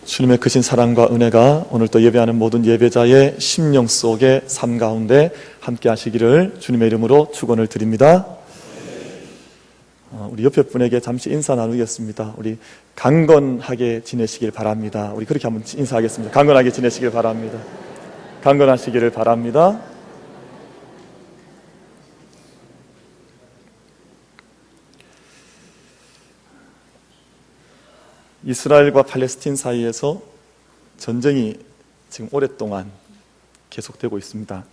주님의 크신 사랑과 은혜가 오늘 또 예배하는 모든 예배자의 심령 속에 삶 가운데 함께 하시기를 주님의 이름으로 축원을 드립니다. 우리 옆에 분에게 잠시 인사 나누겠습니다. 우리 강건하게 지내시길 바랍니다. 우리 그렇게 한번 인사하겠습니다. 강건하게 지내시길 바랍니다. 강건하시기를 바랍니다. 이스라엘과 팔레스틴 사이에서 전쟁이 지금 오랫동안 계속되고 있습니다.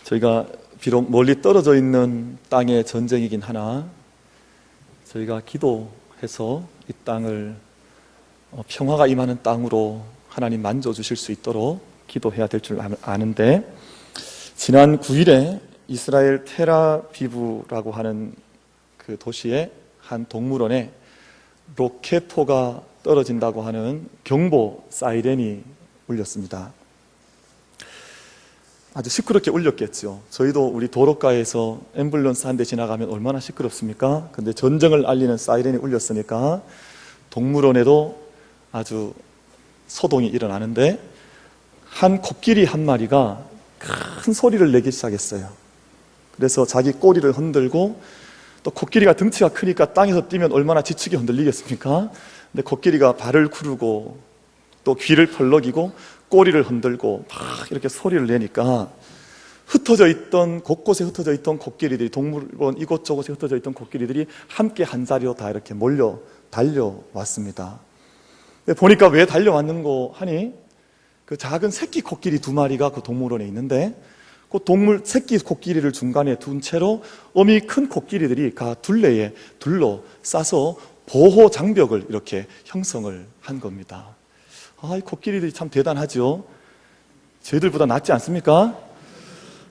저희가 비록 멀리 떨어져 있는 땅의 전쟁이긴 하나 저희가 기도해서 이 땅을 평화가 임하는 땅으로 하나님 만져주실 수 있도록 기도해야 될 줄 아는데, 지난 9일에 이스라엘 텔아비브라고 하는 그 도시의 한 동물원에 로켓포가 떨어진다고 하는 경보 사이렌이 울렸습니다. 아주 시끄럽게 울렸겠죠. 저희도 우리 도로가에서 앰뷸런스 한 대 지나가면 얼마나 시끄럽습니까? 근데 전쟁을 알리는 사이렌이 울렸으니까 동물원에도 아주 소동이 일어나는데, 한 코끼리 한 마리가 큰 소리를 내기 시작했어요. 그래서 자기 꼬리를 흔들고, 또 코끼리가 등치가 크니까 땅에서 뛰면 얼마나 지치게 흔들리겠습니까? 근데 코끼리가 발을 구르고 또 귀를 펄럭이고 꼬리를 흔들고 막 이렇게 소리를 내니까 흩어져 있던, 곳곳에 흩어져 있던 코끼리들이, 동물원 이곳저곳에 흩어져 있던 코끼리들이 함께 한 자리로 다 이렇게 몰려 달려왔습니다. 보니까 왜 달려왔는고 하니, 그 작은 새끼 코끼리 2마리가 그 동물원에 있는데, 그 새끼 코끼리를 중간에 둔 채로 어미 큰 코끼리들이 가 둘레에 둘러싸서 보호 장벽을 이렇게 형성을 한 겁니다. 이 코끼리들이 참 대단하죠. 저희들보다 낫지 않습니까?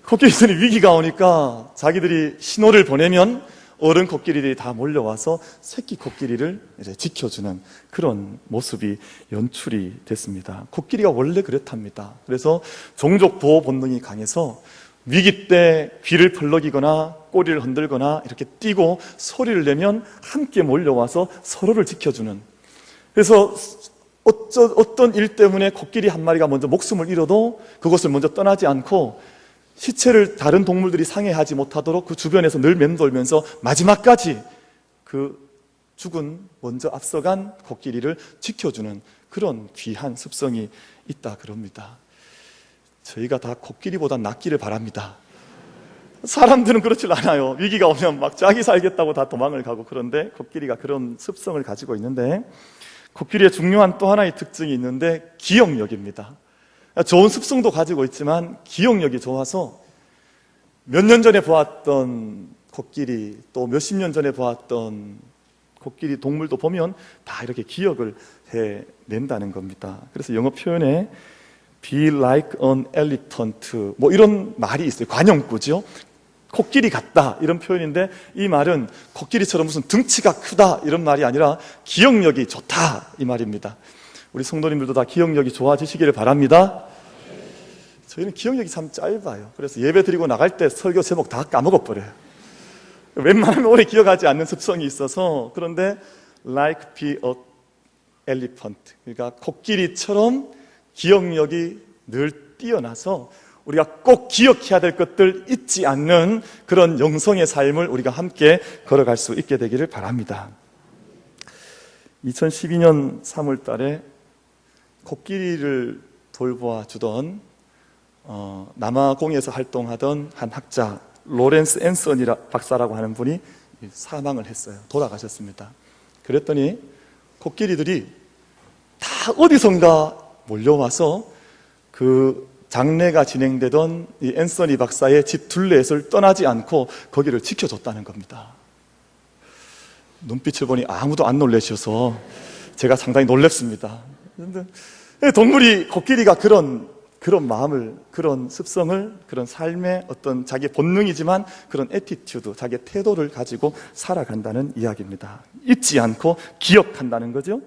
코끼리들이 위기가 오니까 자기들이 신호를 보내면 어른 코끼리들이 다 몰려와서 새끼 코끼리를 이제 지켜주는 그런 모습이 연출이 됐습니다. 코끼리가 원래 그렇답니다. 그래서 종족 보호 본능이 강해서 위기 때 귀를 펄럭이거나 꼬리를 흔들거나 이렇게 뛰고 소리를 내면 함께 몰려와서 서로를 지켜주는, 그래서 어떤 일 때문에 코끼리 한 마리가 먼저 목숨을 잃어도 그것을 먼저 떠나지 않고 시체를 다른 동물들이 상해하지 못하도록 그 주변에서 늘 맴돌면서 마지막까지 그 죽은 먼저 앞서간 코끼리를 지켜주는 그런 귀한 습성이 있다 그럽니다. 저희가 다 코끼리보다 낫기를 바랍니다. 사람들은 그렇지 않아요. 위기가 오면 막 자기 살겠다고 다 도망을 가고, 그런데 코끼리가 그런 습성을 가지고 있는데, 코끼리의 중요한 또 하나의 특징이 있는데 기억력입니다. 좋은 습성도 가지고 있지만 기억력이 좋아서 몇 년 전에 보았던 코끼리, 또 몇십 년 전에 보았던 코끼리 동물도 보면 다 이렇게 기억을 해낸다는 겁니다. 그래서 영어 표현에 be like an elephant 뭐 이런 말이 있어요. 관용구죠. 코끼리 같다 이런 표현인데, 이 말은 코끼리처럼 무슨 등치가 크다 이런 말이 아니라 기억력이 좋다 이 말입니다. 우리 성도님들도 다 기억력이 좋아지시기를 바랍니다. 저희는 기억력이 참 짧아요. 그래서 예배 드리고 나갈 때 설교 제목 다 까먹어버려요. 웬만하면 오래 기억하지 않는 습성이 있어서. 그런데 like be a elephant, 그러니까 코끼리처럼 기억력이 늘 뛰어나서 우리가 꼭 기억해야 될 것들 잊지 않는 그런 영성의 삶을 우리가 함께 걸어갈 수 있게 되기를 바랍니다. 2012년 3월 달에 코끼리를 돌보아 주던 남아공에서 활동하던 한 학자 로렌스 앤서니 박사라고 하는 분이 사망을 했어요. 돌아가셨습니다. 그랬더니 코끼리들이 다 어디선가 몰려와서 그 장례가 진행되던 이 앤서니 박사의 집 둘레에서 떠나지 않고 거기를 지켜줬다는 겁니다. 눈빛을 보니 아무도 안 놀라셔서 제가 상당히 놀랍습니다. 동물이, 코끼리가 그런 마음을, 그런 습성을, 그런 삶의 어떤 자기 본능이지만 그런 애티튜드, 자기의 태도를 가지고 살아간다는 이야기입니다. 잊지 않고 기억한다는 거죠.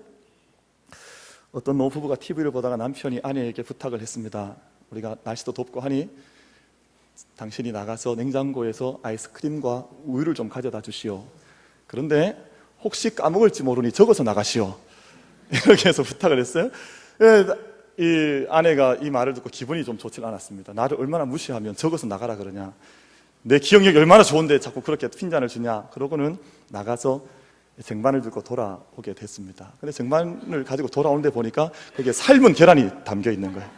어떤 노부부가 TV를 보다가 남편이 아내에게 부탁을 했습니다. 우리가 날씨도 덥고 하니 당신이 나가서 냉장고에서 아이스크림과 우유를 좀 가져다 주시오. 그런데 혹시 까먹을지 모르니 적어서 나가시오. 이렇게 해서 부탁을 했어요. 이 아내가 이 말을 듣고 기분이 좀 좋지 않았습니다. 나를 얼마나 무시하면 적어서 나가라 그러냐, 내 기억력이 얼마나 좋은데 자꾸 그렇게 핀잔을 주냐. 그러고는 나가서 쟁반을 들고 돌아오게 됐습니다. 근데 쟁반을 가지고 돌아오는데 보니까 거기에 삶은 계란이 담겨 있는 거예요.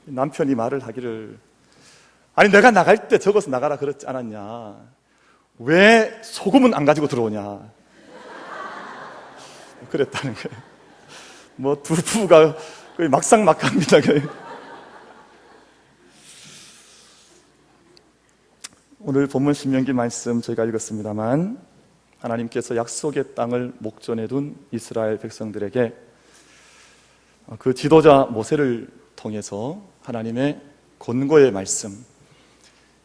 남편이 말을 하기를, 아니 내가 나갈 때 적어서 나가라 그랬지 않았냐, 왜 소금은 안 가지고 들어오냐, 그랬다는 거예요. 뭐 두 부부가 거의 막상막하입니다. 오늘 본문 신명기 말씀 저희가 읽었습니다만, 하나님께서 약속의 땅을 목전에 둔 이스라엘 백성들에게 그 지도자 모세를 통해서 하나님의 권고의 말씀,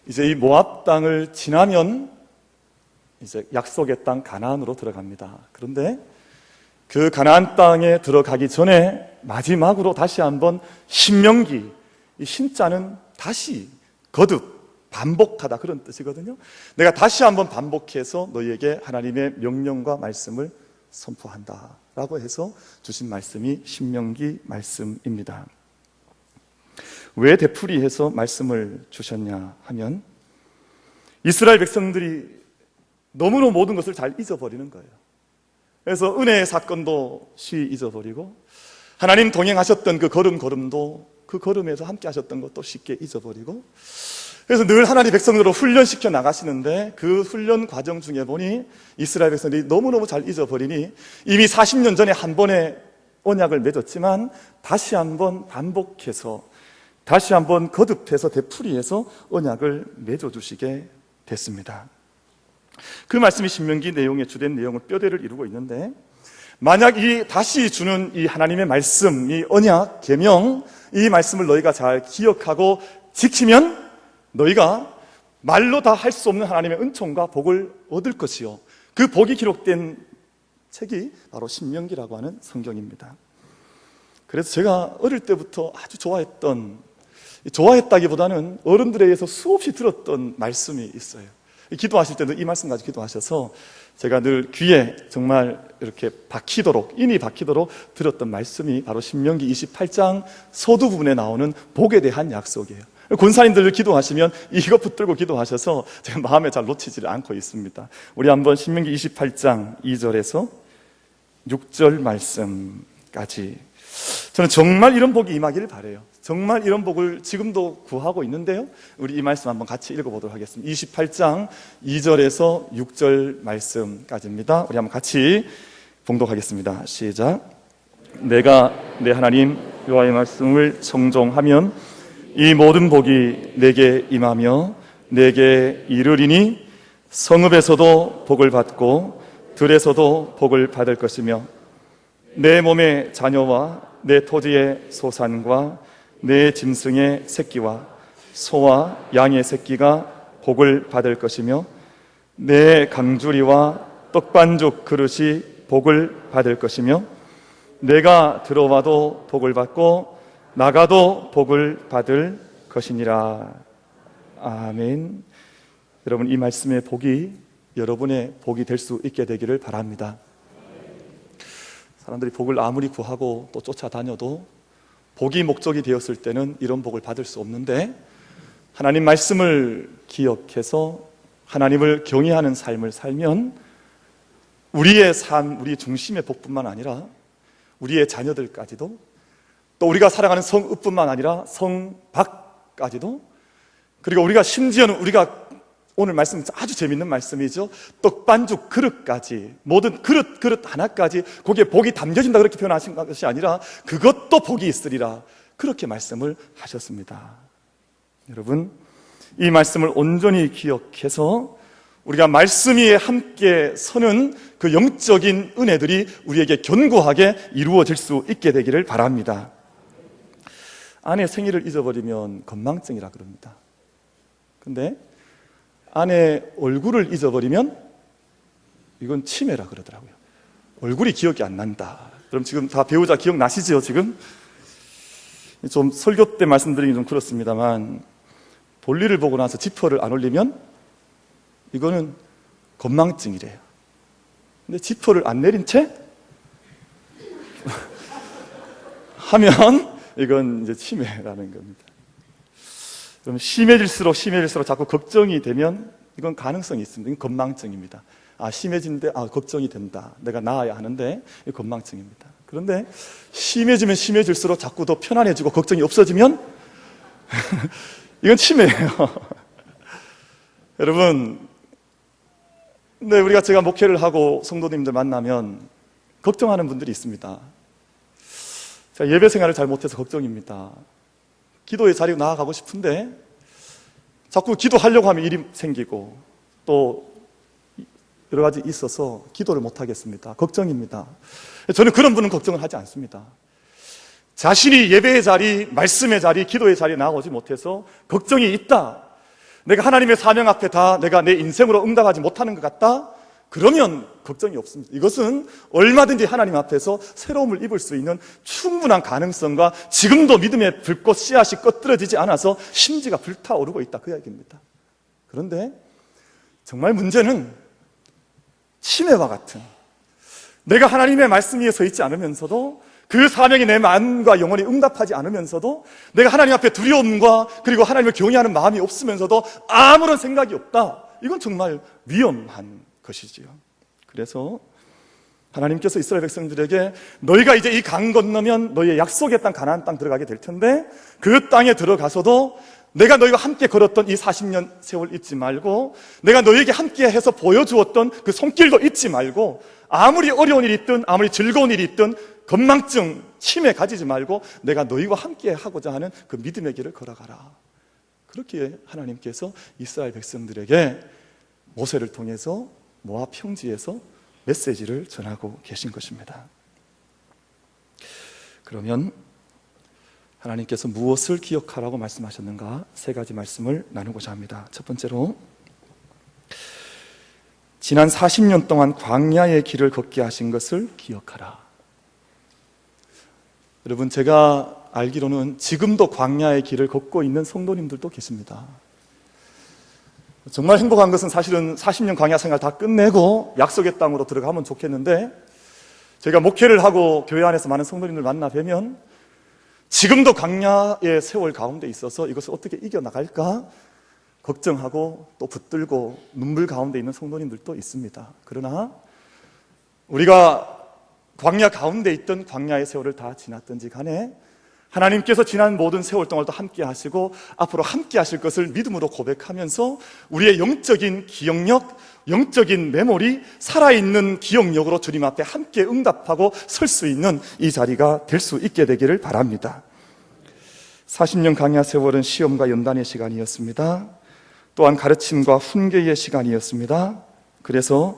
이제 이 모압 땅을 지나면 이제 약속의 땅 가나안으로 들어갑니다. 그런데 그 가나안 땅에 들어가기 전에 마지막으로 다시 한번 신명기, 이 신자는 다시 거듭 반복하다 그런 뜻이거든요. 내가 다시 한번 반복해서 너희에게 하나님의 명령과 말씀을 선포한다 라고 해서 주신 말씀이 신명기 말씀입니다. 왜 되풀이해서 말씀을 주셨냐 하면, 이스라엘 백성들이 너무너무 모든 것을 잘 잊어버리는 거예요. 그래서 은혜의 사건도 쉬이 잊어버리고, 하나님 동행하셨던 그 걸음도 그 걸음에서 함께 하셨던 것도 쉽게 잊어버리고, 그래서 늘 하나님 백성으로 훈련시켜 나가시는데 그 훈련 과정 중에 보니 이스라엘 백성들이 너무너무 잘 잊어버리니 이미 40년 전에 한 번의 언약을 맺었지만 다시 한번 반복해서, 다시 한번 거듭해서 되풀이해서 언약을 맺어주시게 됐습니다. 그 말씀이 신명기 내용의 주된 내용을 뼈대를 이루고 있는데, 만약 이 다시 주는 이 하나님의 말씀, 이 언약, 계명, 이 말씀을 너희가 잘 기억하고 지키면 너희가 말로 다 할 수 없는 하나님의 은총과 복을 얻을 것이요, 그 복이 기록된 책이 바로 신명기라고 하는 성경입니다. 그래서 제가 어릴 때부터 아주 좋아했다기보다는 어른들에 의해서 수없이 들었던 말씀이 있어요. 기도하실 때도 이 말씀 가지고 기도하셔서 제가 늘 귀에 정말 이렇게 인이 박히도록 들었던 말씀이 바로 신명기 28장 서두 부분에 나오는 복에 대한 약속이에요. 권사님들 기도하시면 이거 붙들고 기도하셔서 제가 마음에 잘 놓치지를 않고 있습니다. 우리 한번 신명기 28장 2절에서 6절 말씀까지, 저는 정말 이런 복이 임하기를 바라요. 정말 이런 복을 지금도 구하고 있는데요, 우리 이 말씀 한번 같이 읽어보도록 하겠습니다. 28장 2절에서 6절 말씀까지입니다. 우리 한번 같이 봉독하겠습니다. 시작. 내가 내 하나님 여호와의 말씀을 청종하면 이 모든 복이 내게 임하며 내게 이르리니, 성읍에서도 복을 받고 들에서도 복을 받을 것이며, 내 몸의 자녀와 내 토지의 소산과 내 짐승의 새끼와 소와 양의 새끼가 복을 받을 것이며, 내 강주리와 떡반죽 그릇이 복을 받을 것이며, 내가 들어와도 복을 받고 나가도 복을 받을 것이니라. 아멘. 여러분, 이 말씀의 복이 여러분의 복이 될 수 있게 되기를 바랍니다. 사람들이 복을 아무리 구하고 또 쫓아다녀도 복이 목적이 되었을 때는 이런 복을 받을 수 없는데, 하나님 말씀을 기억해서 하나님을 경외하는 삶을 살면 우리의 삶, 우리 중심의 복뿐만 아니라 우리의 자녀들까지도, 또 우리가 살아가는 성읍뿐만 아니라 성밖까지도, 그리고 우리가 심지어는 우리가 오늘 말씀 아주 재밌는 말씀이죠. 떡반죽 그릇까지, 모든 그릇 하나까지 거기에 복이 담겨진다 그렇게 표현하신 것이 아니라 그것도 복이 있으리라 그렇게 말씀을 하셨습니다. 여러분, 이 말씀을 온전히 기억해서 우리가 말씀 위에 함께 서는 그 영적인 은혜들이 우리에게 견고하게 이루어질 수 있게 되기를 바랍니다. 아내 생일을 잊어버리면 건망증이라 그럽니다. 근데 아내 얼굴을 잊어버리면 이건 치매라 그러더라고요. 얼굴이 기억이 안 난다. 그럼 지금 다 배우자 기억나시죠? 지금 좀 설교 때 말씀드리긴 좀 그렇습니다만, 볼일을 보고 나서 지퍼를 안 올리면 이거는 건망증이래요. 근데 지퍼를 안 내린 채 하면 이건 이제 치매라는 겁니다. 그럼 심해질수록 자꾸 걱정이 되면 이건 가능성이 있습니다. 이건 건망증입니다. 심해지는데 걱정이 된다. 내가 나아야 하는데 이 건망증입니다. 그런데 심해지면 심해질수록 자꾸 더 편안해지고 걱정이 없어지면 이건 치매예요. 여러분, 근데 제가 목회를 하고 성도님들 만나면 걱정하는 분들이 있습니다. 제가 예배 생활을 잘 못해서 걱정입니다. 기도의 자리로 나아가고 싶은데 자꾸 기도하려고 하면 일이 생기고 또 여러 가지 있어서 기도를 못하겠습니다. 걱정입니다. 저는 그런 분은 걱정을 하지 않습니다. 자신이 예배의 자리, 말씀의 자리, 기도의 자리에 나아오지 못해서 걱정이 있다, 내가 하나님의 사명 앞에 내가 내 인생으로 응답하지 못하는 것 같다, 그러면 걱정이 없습니다. 이것은 얼마든지 하나님 앞에서 새로움을 입을 수 있는 충분한 가능성과 지금도 믿음의 불꽃 씨앗이 꺼뜨려지지 않아서 심지가 불타오르고 있다, 그 이야기입니다. 그런데 정말 문제는 치매와 같은, 내가 하나님의 말씀 위에 서 있지 않으면서도 그 사명이 내 마음과 영혼이 응답하지 않으면서도 내가 하나님 앞에 두려움과 그리고 하나님을 경외하는 마음이 없으면서도 아무런 생각이 없다, 이건 정말 위험한 것이지요. 그래서 하나님께서 이스라엘 백성들에게 너희가 이제 이 강 건너면 너희의 약속의 땅 가나안 땅 들어가게 될 텐데 그 땅에 들어가서도 내가 너희와 함께 걸었던 이 40년 세월 잊지 말고 내가 너희에게 함께 해서 보여주었던 그 손길도 잊지 말고 아무리 어려운 일이 있든 아무리 즐거운 일이 있든 건망증, 치매 가지지 말고 내가 너희와 함께 하고자 하는 그 믿음의 길을 걸어가라. 그렇게 하나님께서 이스라엘 백성들에게 모세를 통해서 모압 평지에서 메시지를 전하고 계신 것입니다. 그러면 하나님께서 무엇을 기억하라고 말씀하셨는가? 세 가지 말씀을 나누고자 합니다. 첫 번째로, 지난 40년 동안 광야의 길을 걷게 하신 것을 기억하라. 여러분, 제가 알기로는 지금도 광야의 길을 걷고 있는 성도님들도 계십니다. 정말 행복한 것은 사실은 40년 광야 생활 다 끝내고 약속의 땅으로 들어가면 좋겠는데, 제가 목회를 하고 교회 안에서 많은 성도님들 만나 뵈면 지금도 광야의 세월 가운데 있어서 이것을 어떻게 이겨나갈까 걱정하고 또 붙들고 눈물 가운데 있는 성도님들도 있습니다. 그러나 우리가 광야 가운데 있던 광야의 세월을 다 지났든지 간에 하나님께서 지난 모든 세월 동안도 함께 하시고 앞으로 함께 하실 것을 믿음으로 고백하면서 우리의 영적인 기억력, 영적인 메모리, 살아있는 기억력으로 주님 앞에 함께 응답하고 설 수 있는 이 자리가 될 수 있게 되기를 바랍니다. 40년 광야 세월은 시험과 연단의 시간이었습니다. 또한 가르침과 훈계의 시간이었습니다. 그래서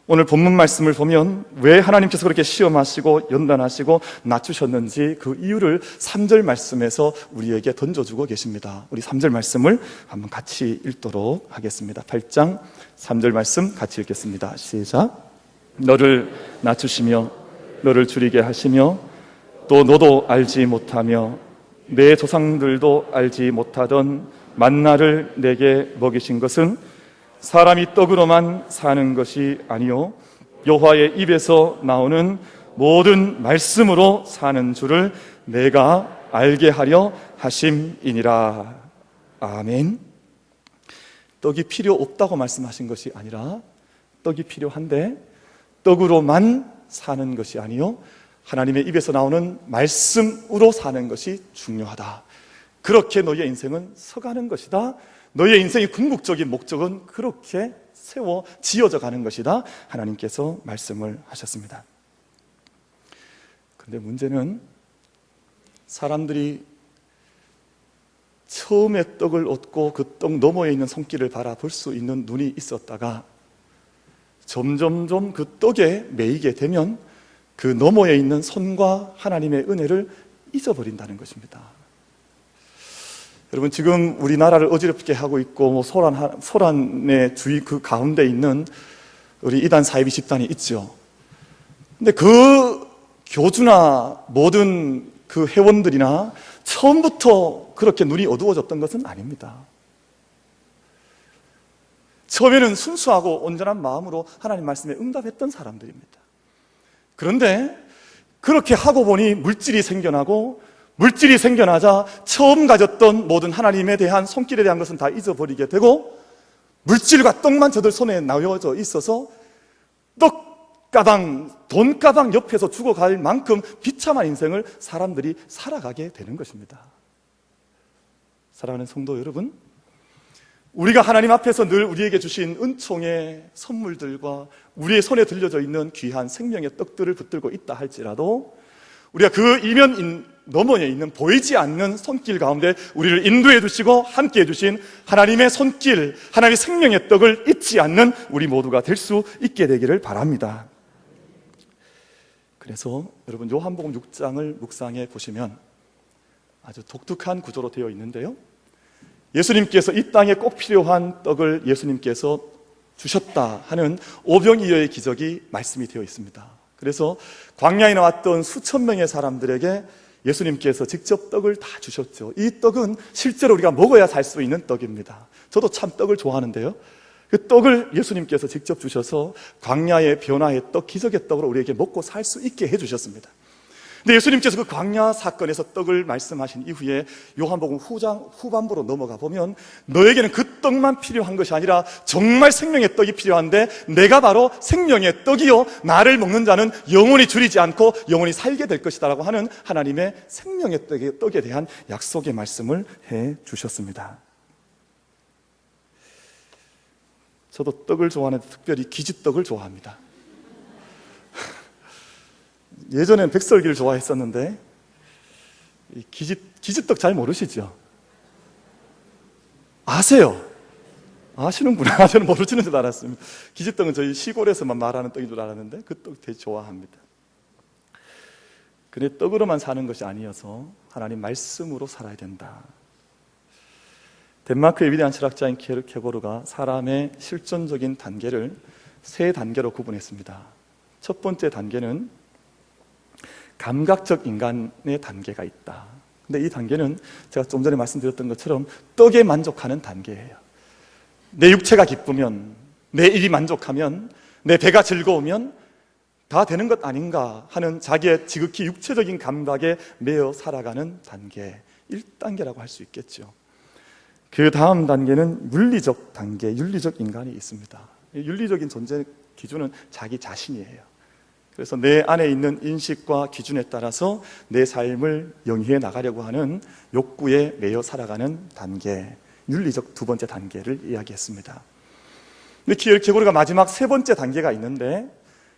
오늘 본문 말씀을 보면 왜 하나님께서 그렇게 시험하시고 연단하시고 낮추셨는지 그 이유를 3절 말씀에서 우리에게 던져주고 계십니다. 우리 3절 말씀을 한번 같이 읽도록 하겠습니다. 8장 3절 말씀 같이 읽겠습니다. 시작. 너를 낮추시며 너를 줄이게 하시며 또 너도 알지 못하며 내 조상들도 알지 못하던 만나를 내게 먹이신 것은 사람이 떡으로만 사는 것이 아니요 여호와의 입에서 나오는 모든 말씀으로 사는 줄을 내가 알게 하려 하심이니라. 아멘. 떡이 필요 없다고 말씀하신 것이 아니라 떡이 필요한데 떡으로만 사는 것이 아니요 하나님의 입에서 나오는 말씀으로 사는 것이 중요하다. 그렇게 너희의 인생은 서가는 것이다. 너희의 인생의 궁극적인 목적은 그렇게 세워 지어져 가는 것이다. 하나님께서 말씀을 하셨습니다. 그런데 문제는 사람들이 처음에 떡을 얻고 그 떡 너머에 있는 손길을 바라볼 수 있는 눈이 있었다가 점점점 그 떡에 매이게 되면 그 너머에 있는 손과 하나님의 은혜를 잊어버린다는 것입니다. 여러분, 지금 우리나라를 어지럽게 하고 있고 소란의 주의 그 가운데 있는 우리 이단 사이비 집단이 있죠. 근데 그 교주나 모든 그 회원들이나 처음부터 그렇게 눈이 어두워졌던 것은 아닙니다. 처음에는 순수하고 온전한 마음으로 하나님 말씀에 응답했던 사람들입니다. 그런데 그렇게 하고 보니 물질이 생겨나고, 물질이 생겨나자 처음 가졌던 모든 하나님에 대한 손길에 대한 것은 다 잊어버리게 되고, 물질과 떡만 저들 손에 나뉘어져 있어서 떡가방, 돈가방 옆에서 죽어갈 만큼 비참한 인생을 사람들이 살아가게 되는 것입니다. 사랑하는 성도 여러분, 우리가 하나님 앞에서 늘 우리에게 주신 은총의 선물들과 우리의 손에 들려져 있는 귀한 생명의 떡들을 붙들고 있다 할지라도, 우리가 그 이면 너머에 있는 보이지 않는 손길 가운데 우리를 인도해 주시고 함께 해주신 하나님의 손길, 하나님의 생명의 떡을 잊지 않는 우리 모두가 될 수 있게 되기를 바랍니다. 그래서 여러분, 요한복음 6장을 묵상해 보시면 아주 독특한 구조로 되어 있는데요, 예수님께서 이 땅에 꼭 필요한 떡을 예수님께서 주셨다 하는 오병이어의 기적이 말씀이 되어 있습니다. 그래서 광야에 나왔던 수천 명의 사람들에게 예수님께서 직접 떡을 다 주셨죠. 이 떡은 실제로 우리가 먹어야 살 수 있는 떡입니다. 저도 참 떡을 좋아하는데요, 그 떡을 예수님께서 직접 주셔서 광야의 변화의 떡, 기적의 떡으로 우리에게 먹고 살 수 있게 해주셨습니다. 근데 예수님께서 그 광야 사건에서 떡을 말씀하신 이후에 요한복음 후반부로 넘어가 보면, 너에게는 그 떡만 필요한 것이 아니라 정말 생명의 떡이 필요한데, 내가 바로 생명의 떡이요 나를 먹는 자는 영원히 줄이지 않고 영원히 살게 될 것이다 라고 하는 하나님의 생명의 떡에 대한 약속의 말씀을 해 주셨습니다. 저도 떡을 좋아하는데 특별히 기지떡을 좋아합니다. 예전엔 백설기를 좋아했었는데, 기지떡 잘 모르시죠? 아세요? 아시는구나. 저는 모르시는 줄 알았습니다. 기지떡은 저희 시골에서만 말하는 떡인 줄 알았는데 그 떡 되게 좋아합니다. 근데 떡으로만 사는 것이 아니어서 하나님 말씀으로 살아야 된다. 덴마크의 위대한 철학자인 케고르가 사람의 실존적인 단계를 세 단계로 구분했습니다. 첫 번째 단계는 감각적 인간의 단계가 있다. 근데 이 단계는 제가 좀 전에 말씀드렸던 것처럼 떡에 만족하는 단계예요. 내 육체가 기쁘면, 내 일이 만족하면, 내 배가 즐거우면 다 되는 것 아닌가 하는 자기의 지극히 육체적인 감각에 매여 살아가는 단계, 1단계라고 할 수 있겠죠. 그 다음 단계는 윤리적 단계, 윤리적 인간이 있습니다. 윤리적인 존재 기준은 자기 자신이에요. 그래서 내 안에 있는 인식과 기준에 따라서 내 삶을 영위해 나가려고 하는 욕구에 매여 살아가는 단계, 윤리적 두 번째 단계를 이야기했습니다. 근데 케고르가 마지막 세 번째 단계가 있는데,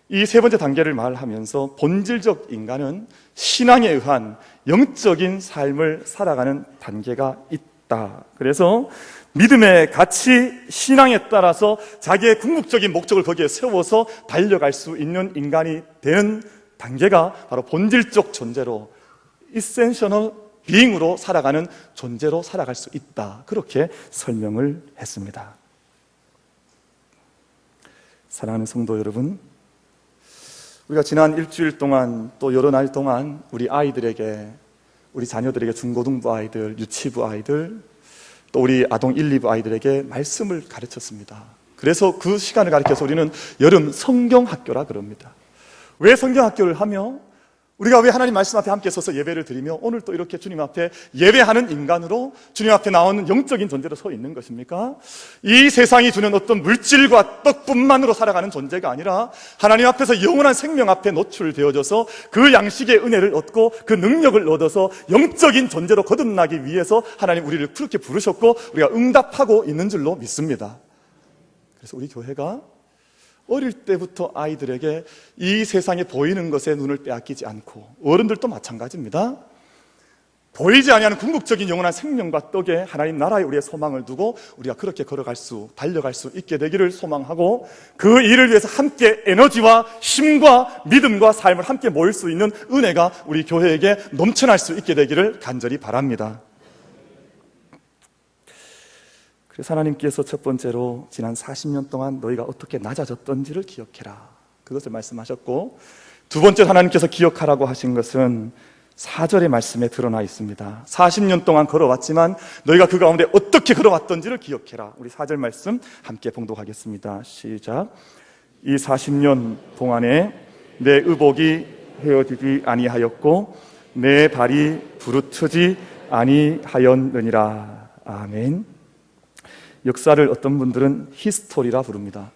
이 세 번째 단계를 말하면서 본질적 인간은 신앙에 의한 영적인 삶을 살아가는 단계가 있다. 그래서 믿음의 가치, 신앙에 따라서 자기의 궁극적인 목적을 거기에 세워서 달려갈 수 있는 인간이 되는 단계가 바로 본질적 존재로, essential being으로 살아가는 존재로 살아갈 수 있다. 그렇게 설명을 했습니다. 사랑하는 성도 여러분, 우리가 지난 일주일 동안 또 여러 날 동안 우리 아이들에게, 우리 자녀들에게, 중고등부 아이들, 유치부 아이들, 또 우리 아동 1, 2부 아이들에게 말씀을 가르쳤습니다. 그래서 그 시간을 가리켜서 우리는 여름 성경학교라 그럽니다. 왜 성경학교를 하며, 우리가 왜 하나님 말씀 앞에 함께 서서 예배를 드리며 오늘 또 이렇게 주님 앞에 예배하는 인간으로, 주님 앞에 나오는 영적인 존재로 서 있는 것입니까? 이 세상이 주는 어떤 물질과 떡뿐만으로 살아가는 존재가 아니라 하나님 앞에서 영원한 생명 앞에 노출되어져서 그 양식의 은혜를 얻고 그 능력을 얻어서 영적인 존재로 거듭나기 위해서 하나님 우리를 그렇게 부르셨고 우리가 응답하고 있는 줄로 믿습니다. 그래서 우리 교회가 어릴 때부터 아이들에게 이 세상에 보이는 것에 눈을 빼앗기지 않고, 어른들도 마찬가지입니다. 보이지 아니하는 궁극적인 영원한 생명과 떡에 하나님 나라에 우리의 소망을 두고 우리가 그렇게 달려갈 수 있게 되기를 소망하고, 그 일을 위해서 함께 에너지와 힘과 믿음과 삶을 함께 모일 수 있는 은혜가 우리 교회에게 넘쳐날 수 있게 되기를 간절히 바랍니다. 그래서 하나님께서 첫 번째로 지난 40년 동안 너희가 어떻게 낮아졌던지를 기억해라, 그것을 말씀하셨고, 두 번째로 하나님께서 기억하라고 하신 것은 4절의 말씀에 드러나 있습니다. 40년 동안 걸어왔지만 너희가 그 가운데 어떻게 걸어왔던지를 기억해라. 우리 4절 말씀 함께 봉독하겠습니다. 시작. 이 40년 동안에 내 의복이 헤어지지 아니하였고 내 발이 부르트지 아니하였느니라. 아멘. 역사를 어떤 분들은 히스토리라 부릅니다.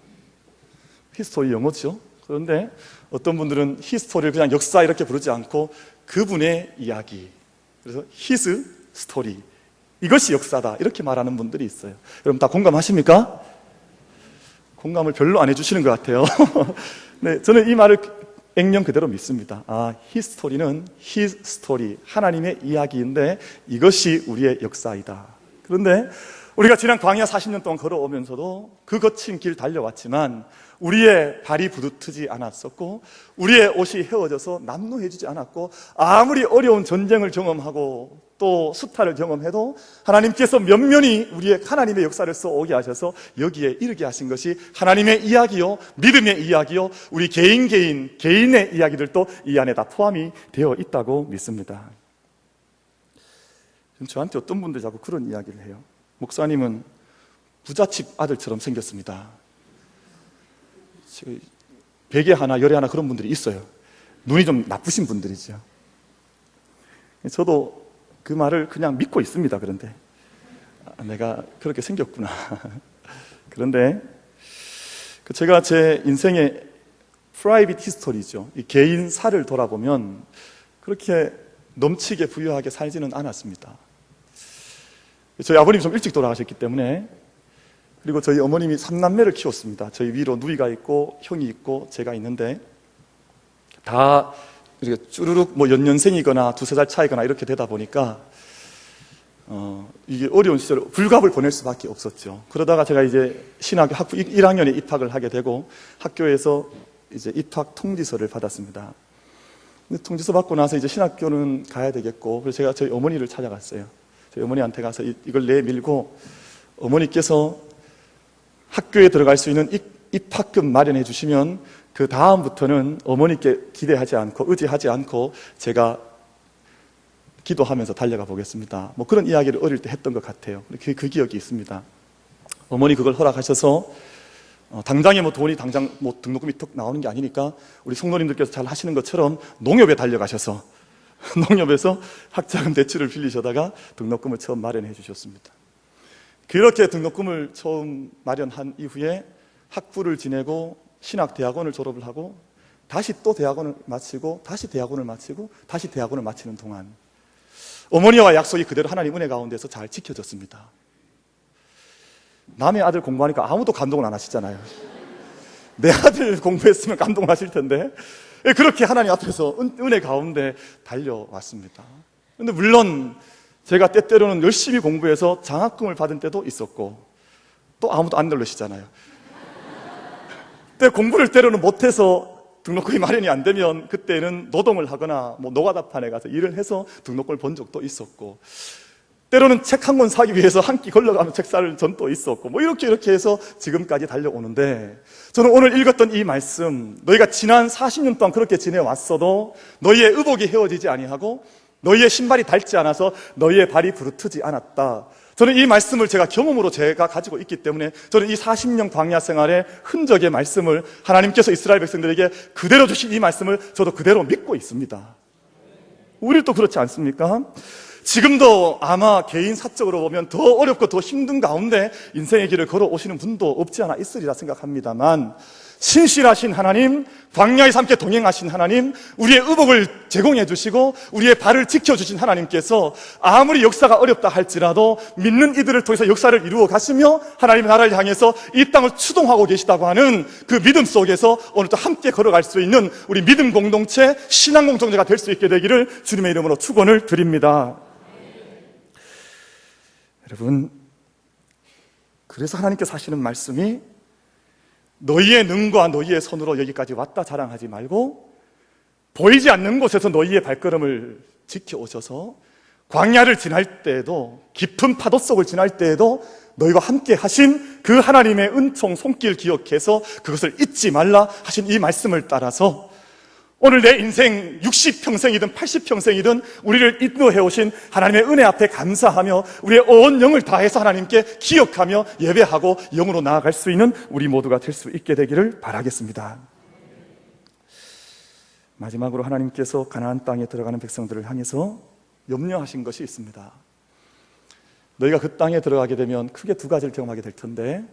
히스토리 영어죠. 그런데 어떤 분들은 히스토리를 그냥 역사 이렇게 부르지 않고 그분의 이야기, 그래서 his story, 이것이 역사다 이렇게 말하는 분들이 있어요. 여러분 다 공감하십니까? 공감을 별로 안 해주시는 것 같아요. 네, 저는 이 말을 액면 그대로 믿습니다. 히스토리는 his story, 하나님의 이야기인데 이것이 우리의 역사이다. 그런데 우리가 지난 광야 40년 동안 걸어오면서도 그 거친 길 달려왔지만 우리의 발이 부르트지 않았었고 우리의 옷이 헤어져서 남루해지지 않았고 아무리 어려운 전쟁을 경험하고 또 수탈을 경험해도 하나님께서 면면히 우리의 하나님의 역사를 써오게 하셔서 여기에 이르게 하신 것이 하나님의 이야기요, 믿음의 이야기요, 우리 개인의 이야기들도 이 안에 다 포함이 되어 있다고 믿습니다. 저한테 어떤 분들이 자꾸 그런 이야기를 해요. 목사님은 부잣집 아들처럼 생겼습니다. 베개 하나 열애 하나 그런 분들이 있어요. 눈이 좀 나쁘신 분들이죠. 저도 그 말을 그냥 믿고 있습니다. 그런데 내가 그렇게 생겼구나. 그런데 제가 제 인생의 프라이빗 히스토리죠, 이 개인사를 돌아보면 그렇게 넘치게 부유하게 살지는 않았습니다. 저희 아버님이 좀 일찍 돌아가셨기 때문에, 그리고 저희 어머님이 3남매를 키웠습니다. 저희 위로 누이가 있고 형이 있고 제가 있는데 다 이렇게 쭈루룩 연년생이거나 두세 살 차이거나 이렇게 되다 보니까 이게 어려운 시절 불갑을 보낼 수밖에 없었죠. 그러다가 제가 이제 신학교 학부 1학년에 입학을 하게 되고 학교에서 이제 입학 통지서를 받았습니다. 근데 통지서 받고 나서 이제 신학교는 가야 되겠고, 그래서 제가 저희 어머니를 찾아갔어요. 저희 어머니한테 가서 이걸 내밀고, 어머니께서 학교에 들어갈 수 있는 입학금 마련해 주시면 그 다음부터는 어머니께 기대하지 않고 의지하지 않고 제가 기도하면서 달려가 보겠습니다. 그런 이야기를 어릴 때 했던 것 같아요. 그 기억이 있습니다. 어머니 그걸 허락하셔서 당장에 돈이 당장 등록금이 툭 나오는 게 아니니까 우리 성도님들께서 잘 하시는 것처럼 농협에 달려가셔서 농협에서 학자금 대출을 빌리셔다가 등록금을 처음 마련해 주셨습니다. 그렇게 등록금을 처음 마련한 이후에 학부를 지내고 신학대학원을 졸업을 하고 다시 또 대학원을 마치고 다시 대학원을 마치고 다시 대학원을 마치는 동안 어머니와 약속이 그대로 하나님 은혜 가운데서 잘 지켜졌습니다. 남의 아들 공부하니까 아무도 감동을 안 하시잖아요. 내 아들 공부했으면 감동을 하실 텐데 그렇게 하나님 앞에서 은혜 가운데 달려왔습니다. 그런데 물론 제가 때때로는 열심히 공부해서 장학금을 받은 때도 있었고 또 아무도 안 놀라시잖아요. 그때 공부를 때로는 못해서 등록금이 마련이 안 되면 그때는 노동을 하거나 노가다판에 가서 일을 해서 등록금을 번 적도 있었고, 때로는 책 한 권 사기 위해서 한 끼 걸러가면 책 살 전도 있었고 이렇게 해서 지금까지 달려오는데, 저는 오늘 읽었던 이 말씀, 너희가 지난 40년 동안 그렇게 지내왔어도 너희의 의복이 헤어지지 아니하고 너희의 신발이 닳지 않아서 너희의 발이 부르트지 않았다. 저는 이 말씀을 제가 경험으로 제가 가지고 있기 때문에 저는 이 40년 광야 생활의 흔적의 말씀을 하나님께서 이스라엘 백성들에게 그대로 주신 이 말씀을 저도 그대로 믿고 있습니다. 우리도 그렇지 않습니까? 지금도 아마 개인 사적으로 보면 더 어렵고 더 힘든 가운데 인생의 길을 걸어오시는 분도 없지 않아 있으리라 생각합니다만, 신실하신 하나님, 광야에서 함께 동행하신 하나님, 우리의 의복을 제공해 주시고 우리의 발을 지켜주신 하나님께서 아무리 역사가 어렵다 할지라도 믿는 이들을 통해서 역사를 이루어 가시며 하나님의 나라를 향해서 이 땅을 추동하고 계시다고 하는 그 믿음 속에서 오늘도 함께 걸어갈 수 있는 우리 믿음 공동체, 신앙 공동체가 될 수 있게 되기를 주님의 이름으로 축원을 드립니다. 여러분, 그래서 하나님께서 하시는 말씀이 너희의 능과 너희의 손으로 여기까지 왔다 자랑하지 말고 보이지 않는 곳에서 너희의 발걸음을 지켜오셔서 광야를 지날 때에도, 깊은 파도 속을 지날 때에도 너희와 함께 하신 그 하나님의 은총 손길 기억해서 그것을 잊지 말라 하신 이 말씀을 따라서 오늘 내 인생 60평생이든 80평생이든 우리를 인도해 오신 하나님의 은혜 앞에 감사하며 우리의 온 영을 다해서 하나님께 기억하며 예배하고 영으로 나아갈 수 있는 우리 모두가 될 수 있게 되기를 바라겠습니다. 마지막으로 하나님께서 가나안 땅에 들어가는 백성들을 향해서 염려하신 것이 있습니다. 너희가 그 땅에 들어가게 되면 크게 두 가지를 경험하게 될 텐데,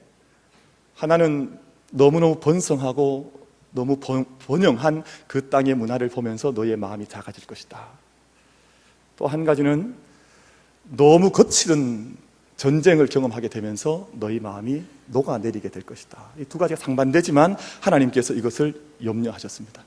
하나는 너무너무 번성하고 너무 번영한 그 땅의 문화를 보면서 너희의 마음이 작아질 것이다. 또 한 가지는 너무 거칠은 전쟁을 경험하게 되면서 너희 마음이 녹아내리게 될 것이다. 이 두 가지가 상반되지만 하나님께서 이것을 염려하셨습니다.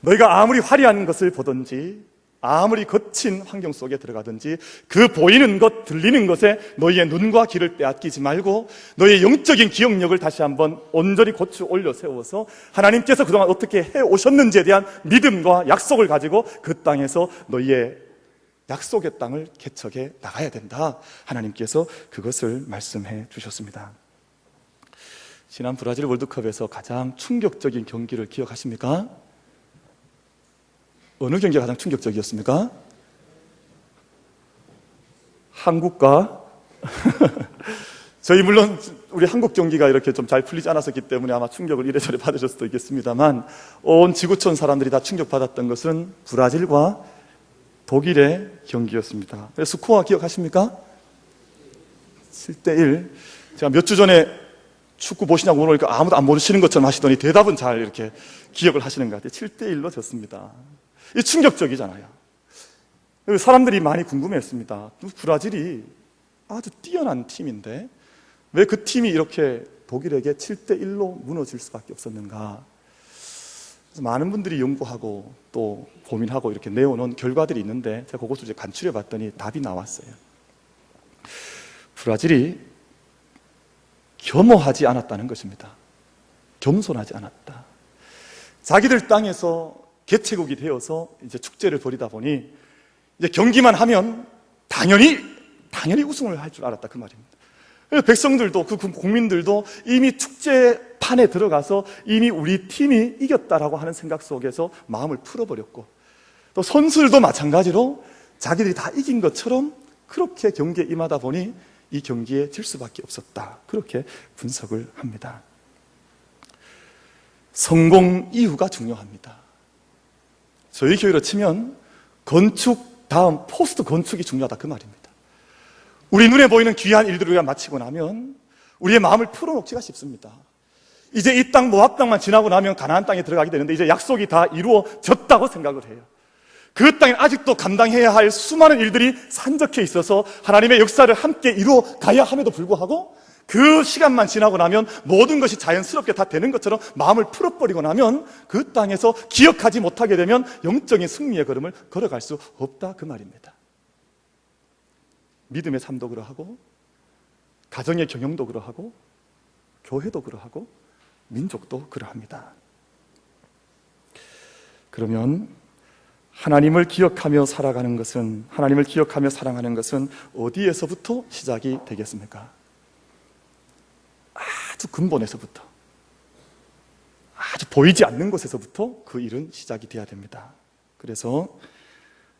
너희가 아무리 화려한 것을 보든지 아무리 거친 환경 속에 들어가든지 그 보이는 것, 들리는 것에 너희의 눈과 귀를 빼앗기지 말고 너희의 영적인 기억력을 다시 한번 온전히 고쳐 올려 세워서 하나님께서 그동안 어떻게 해오셨는지에 대한 믿음과 약속을 가지고 그 땅에서 너희의 약속의 땅을 개척해 나가야 된다. 하나님께서 그것을 말씀해 주셨습니다. 지난 브라질 월드컵에서 가장 충격적인 경기를 기억하십니까? 어느 경기가 가장 충격적이었습니까? 한국과 저희 물론 우리 한국 경기가 이렇게 좀 잘 풀리지 않았었기 때문에 아마 충격을 이래저래 받으실 수도 있겠습니다만, 온 지구촌 사람들이 다 충격받았던 것은 브라질과 독일의 경기였습니다. 스코어 기억하십니까? 7대1. 제가 몇 주 전에 축구 보시냐고 물어보니까 아무도 안 모르시는 것처럼 하시더니 대답은 잘 이렇게 기억을 하시는 것 같아요. 7대1로 졌습니다. 이 충격적이잖아요. 사람들이 많이 궁금해했습니다. 브라질이 아주 뛰어난 팀인데 왜 그 팀이 이렇게 독일에게 7대1로 무너질 수밖에 없었는가? 그래서 많은 분들이 연구하고 또 고민하고 이렇게 내어놓은 결과들이 있는데 제가 그것을 이제 간추려 봤더니 답이 나왔어요. 브라질이 겸허하지 않았다는 것입니다. 겸손하지 않았다. 자기들 땅에서 개최국이 되어서 이제 축제를 벌이다 보니 이제 경기만 하면 당연히 우승을 할 줄 알았다, 그 말입니다. 백성들도 그 국민들도 이미 축제판에 들어가서 이미 우리 팀이 이겼다라고 하는 생각 속에서 마음을 풀어버렸고, 또 선수들도 마찬가지로 자기들이 다 이긴 것처럼 그렇게 경기에 임하다 보니 이 경기에 질 수밖에 없었다, 그렇게 분석을 합니다. 성공 이유가 중요합니다. 저희 교회로 치면 건축 다음 포스트 건축이 중요하다, 그 말입니다. 우리 눈에 보이는 귀한 일들을 우리가 마치고 나면 우리의 마음을 풀어놓기가 쉽습니다. 이제 이 땅 모압 땅만 지나고 나면 가나안 땅에 들어가게 되는데 이제 약속이 다 이루어졌다고 생각을 해요. 그 땅에 아직도 감당해야 할 수많은 일들이 산적해 있어서 하나님의 역사를 함께 이루어 가야 함에도 불구하고 그 시간만 지나고 나면 모든 것이 자연스럽게 다 되는 것처럼 마음을 풀어버리고 나면 그 땅에서 기억하지 못하게 되면 영적인 승리의 걸음을 걸어갈 수 없다, 그 말입니다. 믿음의 삶도 그러하고 가정의 경영도 그러하고 교회도 그러하고 민족도 그러합니다. 그러면 하나님을 기억하며 살아가는 것은, 하나님을 기억하며 사랑하는 것은 어디에서부터 시작이 되겠습니까? 아주 근본에서부터, 아주 보이지 않는 곳에서부터 그 일은 시작이 되어야 됩니다. 그래서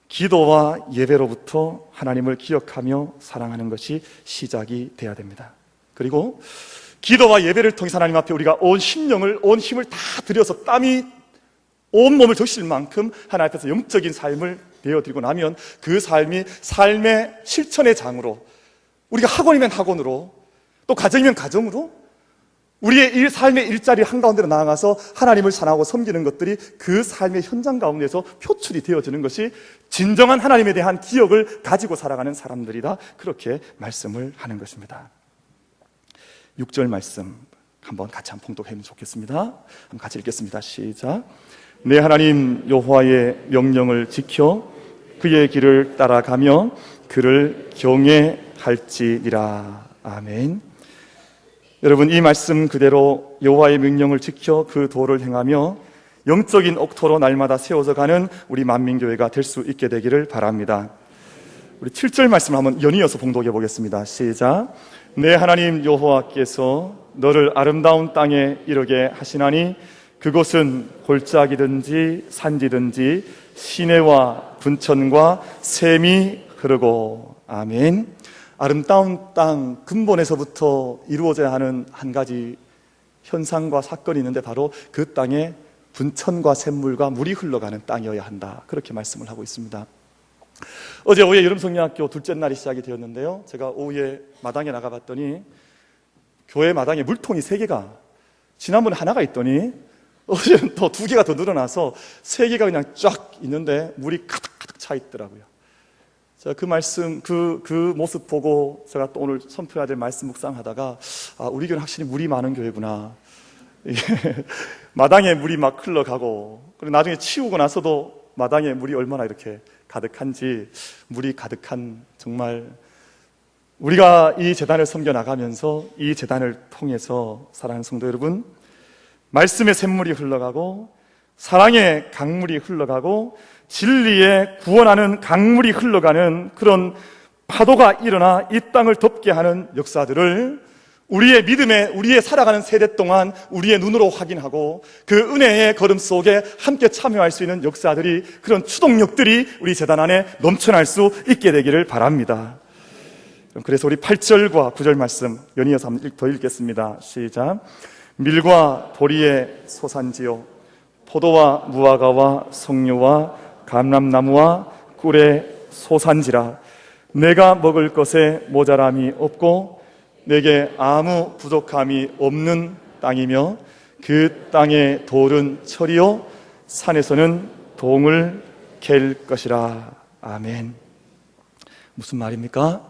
기도와 예배로부터 하나님을 기억하며 사랑하는 것이 시작이 되어야 됩니다. 그리고 기도와 예배를 통해서 하나님 앞에 우리가 온 심령을, 온 힘을 다 들여서 땀이 온 몸을 적실 만큼 하나님 앞에서 영적인 삶을 내어드리고 나면 그 삶이 삶의 실천의 장으로, 우리가 학원이면 학원으로, 또 가정이면 가정으로 우리의 삶의 일자리 한가운데로 나아가서 하나님을 사랑하고 섬기는 것들이 그 삶의 현장 가운데서 표출이 되어지는 것이 진정한 하나님에 대한 기억을 가지고 살아가는 사람들이다, 그렇게 말씀을 하는 것입니다. 6절 말씀 한번 같이 한번 봉독해보면 좋겠습니다. 한번 같이 읽겠습니다. 시작. 내 하나님 여호와의 명령을 지켜 그의 길을 따라가며 그를 경외할지니라. 아멘. 여러분, 이 말씀 그대로 여호와의 명령을 지켜 그 도를 행하며 영적인 옥토로 날마다 세워져 가는 우리 만민교회가 될 수 있게 되기를 바랍니다. 우리 7절 말씀 한번 연이어서 봉독해 보겠습니다. 시작. 내 하나님 여호와께서 너를 아름다운 땅에 이르게 하시나니 그곳은 골짜기든지 산지든지 시내와 분천과 샘이 흐르고. 아멘. 아름다운 땅 근본에서부터 이루어져야 하는 한 가지 현상과 사건이 있는데 바로 그 땅에 분천과 샘물과 물이 흘러가는 땅이어야 한다. 그렇게 말씀을 하고 있습니다. 어제 오후에 여름성령학교 둘째 날이 시작이 되었는데요, 제가 오후에 마당에 나가봤더니 교회 마당에 물통이 3개가, 지난번에 하나가 있더니 어제는 또 2개가 더 늘어나서 3개가 그냥 쫙 있는데 물이 가득가득 차 있더라고요. 제가 그 말씀, 그 모습 보고 제가 또 오늘 선포해야 될 말씀 묵상하다가, 우리 교회는 확실히 물이 많은 교회구나. 마당에 물이 막 흘러가고, 그리고 나중에 치우고 나서도 마당에 물이 얼마나 이렇게 가득한지, 물이 가득한, 정말 우리가 이 재단을 섬겨 나가면서 이 재단을 통해서 사랑하는 성도 여러분, 말씀의 샘물이 흘러가고 사랑의 강물이 흘러가고 진리의 구원하는 강물이 흘러가는 그런 파도가 일어나 이 땅을 덮게 하는 역사들을 우리의 믿음에, 우리의 살아가는 세대 동안 우리의 눈으로 확인하고 그 은혜의 걸음 속에 함께 참여할 수 있는 역사들이, 그런 추동력들이 우리 재단 안에 넘쳐날 수 있게 되기를 바랍니다. 그래서 우리 8절과 9절 말씀 연이어서 한번 더 읽겠습니다. 시작. 밀과 보리의 소산지요, 포도와 무화과와 석류와 감람나무와 꿀의 소산지라. 내가 먹을 것에 모자람이 없고 내게 아무 부족함이 없는 땅이며 그 땅의 돌은 철이요 산에서는 동을 갤 것이라. 아멘. 무슨 말입니까?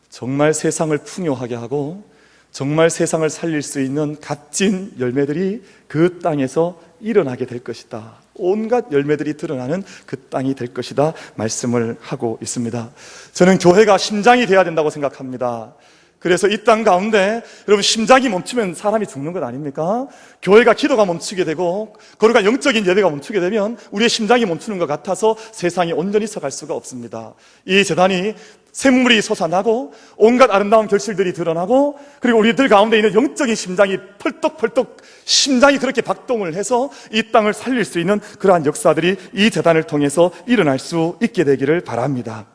정말 세상을 풍요하게 하고 정말 세상을 살릴 수 있는 값진 열매들이 그 땅에서 일어나게 될 것이다. 온갖 열매들이 드러나는 그 땅이 될 것이다 말씀을 하고 있습니다. 저는 교회가 심장이 돼야 된다고 생각합니다. 그래서 이 땅 가운데 여러분, 심장이 멈추면 사람이 죽는 것 아닙니까? 교회가 기도가 멈추게 되고 거룩한 영적인 예배가 멈추게 되면 우리의 심장이 멈추는 것 같아서 세상이 온전히 서갈 수가 없습니다. 이 재단이 샘물이 솟아나고 온갖 아름다운 결실들이 드러나고, 그리고 우리들 가운데 있는 영적인 심장이 펄떡펄떡, 심장이 그렇게 박동을 해서 이 땅을 살릴 수 있는 그러한 역사들이 이 재단을 통해서 일어날 수 있게 되기를 바랍니다.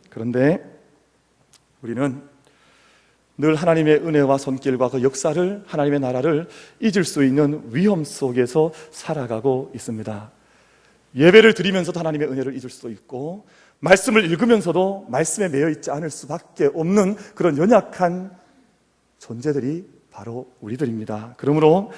그런데 우리는 늘 하나님의 은혜와 손길과 그 역사를, 하나님의 나라를 잊을 수 있는 위험 속에서 살아가고 있습니다. 예배를 드리면서도 하나님의 은혜를 잊을 수도 있고, 말씀을 읽으면서도 말씀에 매여 있지 않을 수밖에 없는 그런 연약한 존재들이 바로 우리들입니다. 그러므로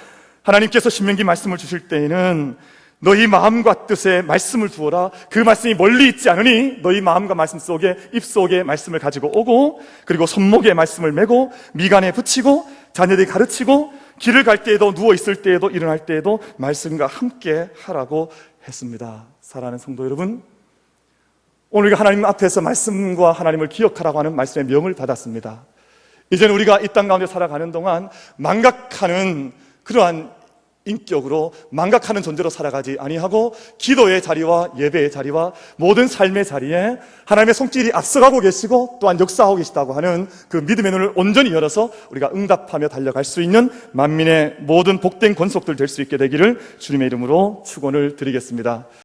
하나님께서 신명기 말씀을 주실 때에는 너희 마음과 뜻에 말씀을 두어라. 그 말씀이 멀리 있지 않으니 너희 마음과 말씀 속에, 입 속에 말씀을 가지고 오고, 그리고 손목에 말씀을 메고 미간에 붙이고 자녀들이 가르치고 길을 갈 때에도 누워 있을 때에도 일어날 때에도 말씀과 함께 하라고 했습니다. 사랑하는 성도 여러분, 오늘 우리가 하나님 앞에서 말씀과 하나님을 기억하라고 하는 말씀의 명을 받았습니다. 이제는 우리가 이 땅 가운데 살아가는 동안 망각하는 그러한 인격으로, 망각하는 존재로 살아가지 아니하고 기도의 자리와 예배의 자리와 모든 삶의 자리에 하나님의 손길이 앞서가고 계시고 또한 역사하고 계시다고 하는 그 믿음의 눈을 온전히 열어서 우리가 응답하며 달려갈 수 있는 만민의 모든 복된 권속들 될 수 있게 되기를 주님의 이름으로 축원을 드리겠습니다.